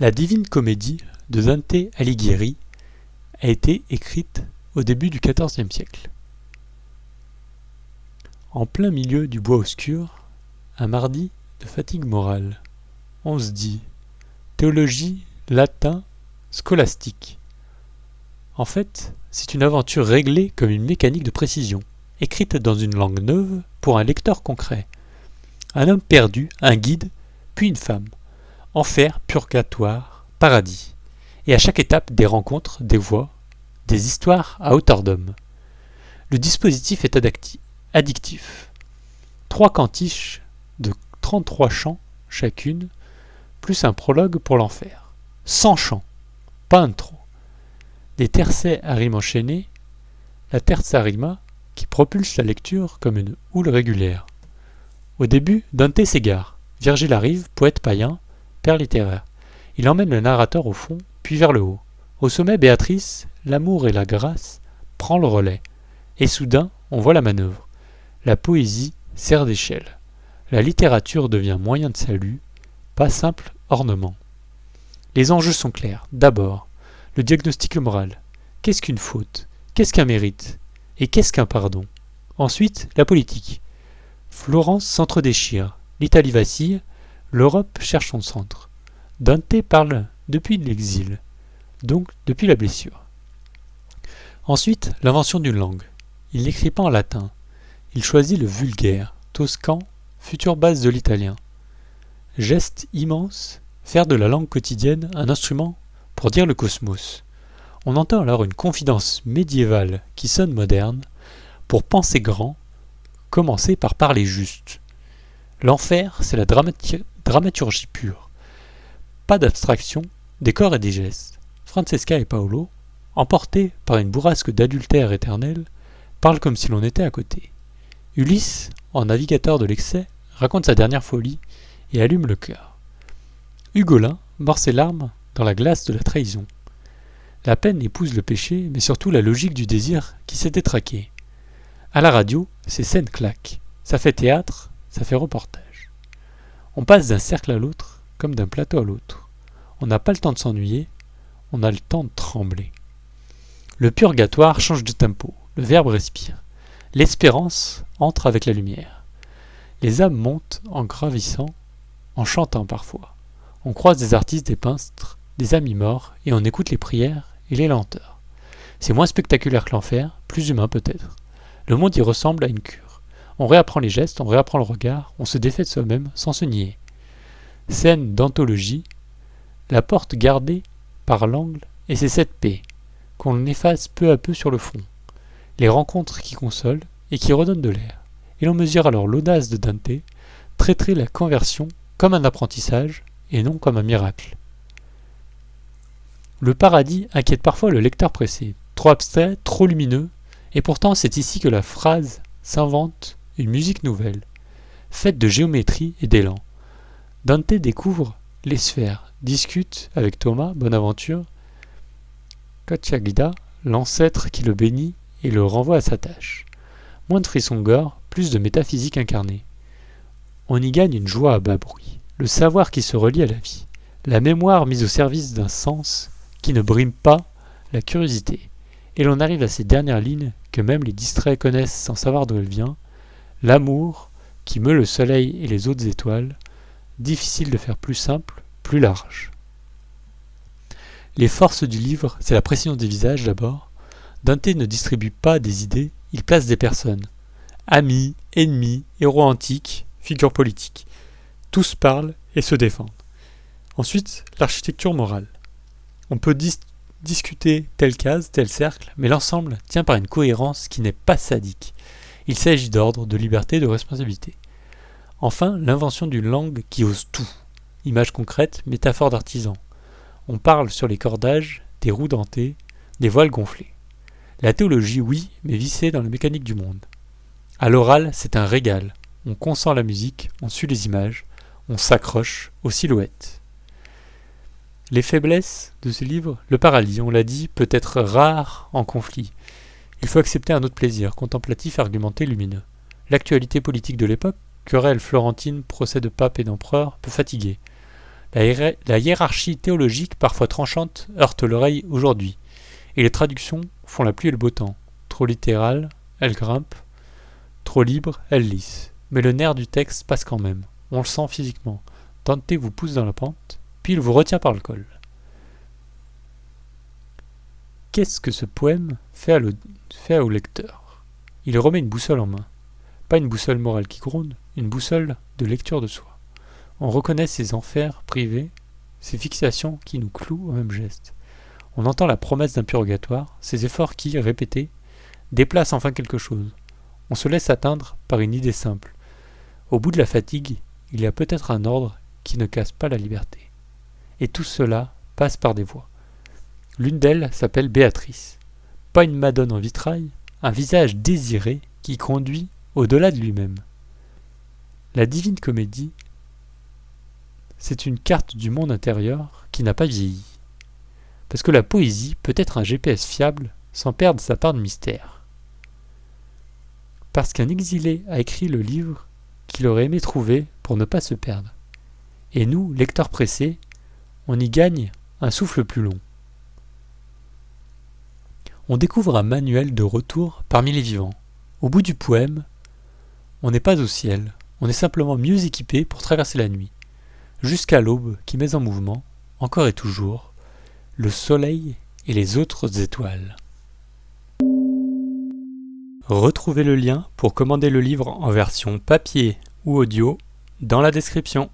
La Divine Comédie de Dante Alighieri a été écrite au début du XIVe siècle. En plein milieu du bois obscur, un mardi de fatigue morale, on se dit « Théologie, latin, scolastique ». En fait, c'est une aventure réglée comme une mécanique de précision, écrite dans une langue neuve pour un lecteur concret. Un homme perdu, un guide, puis une femme. Enfer, purgatoire, paradis. Et à chaque étape, des rencontres, des voix, des histoires à hauteur d'homme. Le dispositif est addictif. 3 cantiches de 33 chants chacune, plus un prologue pour l'enfer. 100 chants, pas un de trop. Des tercets à rimes enchaînées, la terza rima qui propulse la lecture comme une houle régulière. Au début, Dante s'égare. Virgile arrive, poète païen, père littéraire. Il emmène le narrateur au fond, puis vers le haut. Au sommet, Béatrice, l'amour et la grâce, prend le relais. Et soudain, on voit la manœuvre. La poésie sert d'échelle. La littérature devient moyen de salut, pas simple ornement. Les enjeux sont clairs. D'abord, le diagnostic moral. Qu'est-ce qu'une faute? Qu'est-ce qu'un mérite? Et qu'est-ce qu'un pardon? Ensuite, la politique. Florence s'entre-déchire, l'Italie vacille, l'Europe cherche son centre. Dante parle depuis l'exil, donc depuis la blessure. Ensuite, l'invention d'une langue. Il n'écrit pas en latin. Il choisit le vulgaire, toscan, future base de l'italien. Geste immense, faire de la langue quotidienne un instrument pour dire le cosmos. On entend alors une confidence médiévale qui sonne moderne. Pour penser grand, commencer par parler juste. L'enfer, c'est la dramaturgie pure. Pas d'abstraction, des corps et des gestes. Francesca et Paolo, emportés par une bourrasque d'adultère éternel, parlent comme si l'on était à côté. Ulysse, en navigateur de l'excès, raconte sa dernière folie et allume le cœur. Ugolin mord ses larmes dans la glace de la trahison. La peine épouse le péché, mais surtout la logique du désir qui s'est détraqué. À la radio, ces scènes claquent. Ça fait théâtre, ça fait reportage. On passe d'un cercle à l'autre, comme d'un plateau à l'autre. On n'a pas le temps de s'ennuyer, on a le temps de trembler. Le purgatoire change de tempo, le verbe respire. L'espérance entre avec la lumière. Les âmes montent en gravissant, en chantant parfois. On croise des artistes, des peintres, des amis morts, et on écoute les prières et les lenteurs. C'est moins spectaculaire que l'enfer, plus humain peut-être. Le monde y ressemble à une cure. On réapprend les gestes, on réapprend le regard, on se défait de soi-même sans se nier. Scène d'anthologie, la porte gardée par l'angle et c'est cette paix qu'on efface peu à peu sur le front. Les rencontres qui consolent et qui redonnent de l'air. Et l'on mesure alors l'audace de Dante, traiter la conversion comme un apprentissage et non comme un miracle. Le paradis inquiète parfois le lecteur pressé, trop abstrait, trop lumineux, et pourtant c'est ici que la phrase s'invente une musique nouvelle, faite de géométrie et d'élan. Dante découvre les sphères, discute avec Thomas Bonaventure, Cacciaguida, l'ancêtre qui le bénit et le renvoie à sa tâche. Moins de frissons gore, plus de métaphysique incarnée. On y gagne une joie à bas bruit, le savoir qui se relie à la vie, la mémoire mise au service d'un sens qui ne brime pas la curiosité. Et l'on arrive à ces dernières lignes que même les distraits connaissent sans savoir d'où elle vient, l'amour qui meut le soleil et les autres étoiles, difficile de faire plus simple, plus large. Les forces du livre, c'est la précision des visages d'abord. Dante ne distribue pas des idées, il place des personnes. Amis, ennemis, héros antiques, figures politiques. Tous parlent et se défendent. Ensuite, l'architecture morale. On peut discuter telle case, tel cercle, mais l'ensemble tient par une cohérence qui n'est pas sadique. Il s'agit d'ordre, de liberté, de responsabilité. Enfin, l'invention d'une langue qui ose tout. Images concrètes, métaphores d'artisans. On parle sur les cordages, des roues dentées, des voiles gonflées. La théologie, oui, mais vissée dans la mécanique du monde. À l'oral, c'est un régal. On consent la musique, on suit les images, on s'accroche aux silhouettes. Les faiblesses de ce livre, le paradis, on l'a dit, peut être rare en conflit. Il faut accepter un autre plaisir, contemplatif, argumenté, lumineux. L'actualité politique de l'époque, querelle florentine, procès de pape et d'empereur, peut fatiguer. La hiérarchie théologique, parfois tranchante, heurte l'oreille aujourd'hui, et les traductions font la pluie et le beau temps. Trop littérales, elles grimpent, trop libres, elles lissent. Mais le nerf du texte passe quand même, on le sent physiquement. Dante vous pousse dans la pente, puis il vous retient par le col. Qu'est-ce que ce poème fait au lecteur? Il remet une boussole en main. Pas une boussole morale qui gronde, une boussole de lecture de soi. On reconnaît ses enfers privés, ses fixations qui nous clouent au même geste. On entend la promesse d'un purgatoire, ces efforts qui, répétés, déplacent enfin quelque chose. On se laisse atteindre par une idée simple. Au bout de la fatigue, il y a peut-être un ordre qui ne casse pas la liberté. Et tout cela passe par des voies. L'une d'elles s'appelle Béatrice. Pas une madone en vitrail, un visage désiré qui conduit au-delà de lui-même. La Divine Comédie, c'est une carte du monde intérieur qui n'a pas vieilli. Parce que la poésie peut être un GPS fiable sans perdre sa part de mystère. Parce qu'un exilé a écrit le livre qu'il aurait aimé trouver pour ne pas se perdre. Et nous, lecteurs pressés, on y gagne un souffle plus long. On découvre un manuel de retour parmi les vivants. Au bout du poème, on n'est pas au ciel, on est simplement mieux équipé pour traverser la nuit, jusqu'à l'aube qui met en mouvement, encore et toujours, le soleil et les autres étoiles. Retrouvez le lien pour commander le livre en version papier ou audio dans la description.